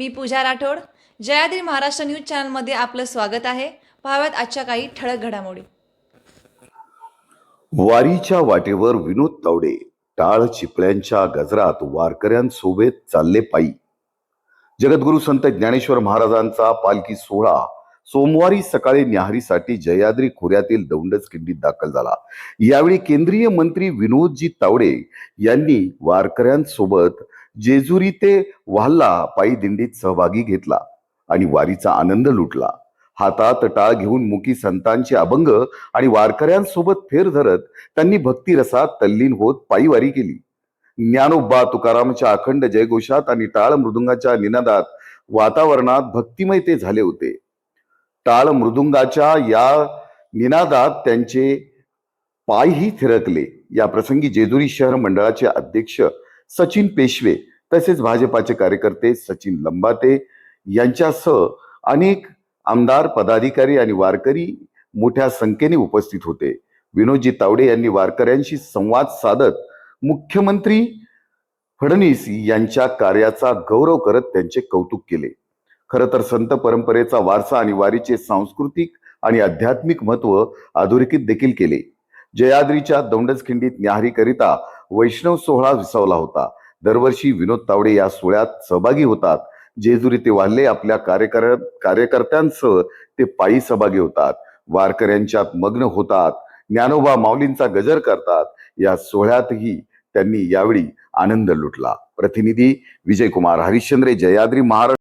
मी पूजा Rathod. Jayadri Maharashtra news चॅनलमध्ये आपलं स्वागत आहे. पाहाव्यात आजच्या काही ठळक घडामोडी. वारीच्या वाटेवर विनोद तावडे टाळ चिपळ्यांच्या गजरात वारकऱ्यांसोबत चालले पायी. जगद्गुरु संत ज्ञानेश्वर महाराजांचा पालखी सोहळा सोमवारी सकाळी न्याहारीसाठी जयाद्री खोऱ्यातील दौंडच खिंडीत दाखल झाला. यावेळी केंद्रीय मंत्री विनोदजी तावडे यांनी वारकऱ्यांसोबत जेजुरी ते वाल्हा पायी दिंडीत सहभागी घेतला आणि वारीचा आनंद लुटला. हातात टाळ घेऊन मुकी संतांचे अभंग आणि वारकऱ्यांसोबत फेर धरत त्यांनी भक्तिरसात तल्लीन होत पायीवारी केली. ज्ञानोबा तुकारामच्या अखंड जयघोषात आणि टाळ मृदुंगाच्या निनादात वातावरणात भक्तिमय ते झाले होते. टाळ मृदुंगाच्या या निनादात त्यांचे पायही थिरकले. या प्रसंगी जेजुरी शहर मंडळाचे अध्यक्ष सचिन पेशवे तसेच भाजपाचे कार्यकर्ते सचिन लंबाते यांच्यासह अनेक आमदार, पदाधिकारी आणि वारकरी मोठ्या संख्येने उपस्थित होते. विनोदजी तावडे यांनी वारकऱ्यांशी संवाद साधत मुख्यमंत्री फडणवीस यांच्या कार्याचा गौरव करत त्यांचे कौतुक केले. खरं तर संत परंपरेचा वारसा आणि वारीचे सांस्कृतिक आणि आध्यात्मिक महत्व अधोरेखित देखील केले. जयाद्रीच्या दौंडच खिंडीत न्याहारीकरिता वैष्णव सोहळा विसावला होता. दरवर्षी विनोद तावडे या सोहळ्यात सहभागी होतात. जेजुरी ते वाल्हे आपल्या कार्यकर्त्यांसह ते पायी सहभागी होतात. वारकऱ्यांच्यात मग्न होतात. ज्ञानोबा माऊलींचा गजर करतात. या सोहळ्यातही त्यांनी यावेळी आनंद लुटला. प्रतिनिधी विजयकुमार हरिश्चंद्र, जयाद्री महाराष्ट्र.